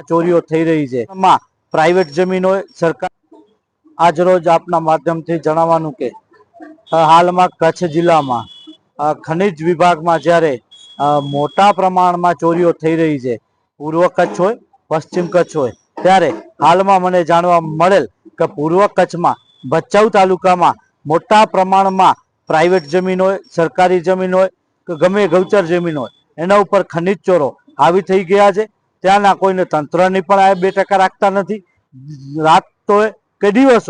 ચોરીઓ થઈ રહી છે એમાં પ્રાઇવેટ જમીનો સરકાર આજ રોજ આપના માધ્યમથી જણાવવાનું કે હાલમાં કચ્છ જિલ્લામાં ખનિજ વિભાગમાં જ્યારે મોટા પ્રમાણમાં ચોરીઓ થઈ રહી છે, પૂર્વ કચ્છ હોય પશ્ચિમ કચ્છ હોય, ત્યારે હાલમાં મને જાણવા મળેલ કે પૂર્વ કચ્છમાં ભચાઉ તાલુકામાં મોટા પ્રમાણમાં પ્રાઇવેટ જમીન હોય, સરકારી જમીન હોય કે ગમે ગૌચર જમીન હોય એના ઉપર ખનિજ ચોરો હાવી થઈ ગયા છે। ત્યાંના કોઈને તંત્રની પણ આ 2% રાખતા નથી। રાત હોય કે દિવસ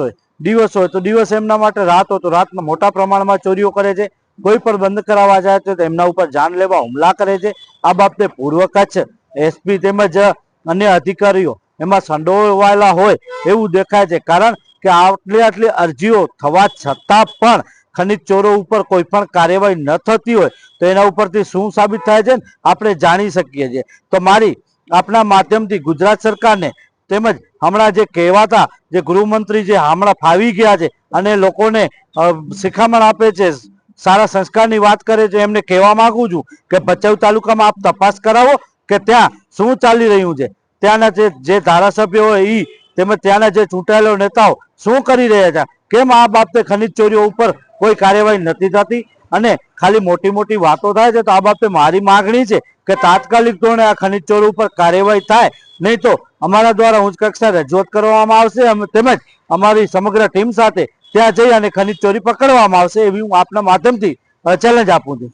હોય તો દિવસ એમના માટે, રાત હોય તો રાતના મોટા પ્રમાણમાં ચોરીઓ કરે છે। કોઈ પણ બંધ કરાવવા જાય તો એમના ઉપર જાન લેવા હુમલા કરે છે। આ બાબતે પૂર્વ કચ્છ એસપી તેમજ અન્ય અધિકારીઓ એમાં સંડોવાયેલા હોય એવું દેખાય છે, કારણ કે આટલી અરજીઓ થવા છતાં પણ ખનિજ ચોરો ઉપર કોઈ પણ કાર્યવાહી ન થતી હોય તો એના ઉપરથી શું સાબિત થાય છે આપણે જાણી શકીએ છીએ। તો મારી આપના માધ્યમથી ગુજરાત સરકારને તેમજ હમણાં જે કહેવાતા જે ગૃહમંત્રી જે હમણાં ફાવી ગયા છે અને લોકોને શિખામણ આપે છે, સારા સંસ્કારની વાત કરે છે, એમને કહેવા માંગુ છું કે ભચાઉ તાલુકામાં આપ તપાસ કરાવો કે ત્યાં શું ચાલી રહ્યું છે, ત્યાંના જે ધારાસભ્યો હોય એ તેમજ ત્યાંના જે ચૂંટાયેલા નેતાઓ શું કરી રહ્યા છે, કેમ આ બાબતે ખનિજ ચોરીઓ ઉપર કોઈ કાર્યવાહી નથી થતી અને ખાલી મોટી મોટી વાતો થાય છે। તો આ બાબતે મારી માગણી છે કે તાત્કાલિક ધોરણે આ ખનિજ ચોરી ઉપર કાર્યવાહી થાય, નહીં તો અમારા દ્વારા ઉચ્ચ કક્ષાએ રજૂઆત કરવામાં આવશે તેમજ અમારી સમગ્ર ટીમ સાથે ત્યાં જઈ અને ખનિજ ચોરી પકડવામાં આવશે, એવી હું આપના માધ્યમથી ચેલેન્જ આપું છું।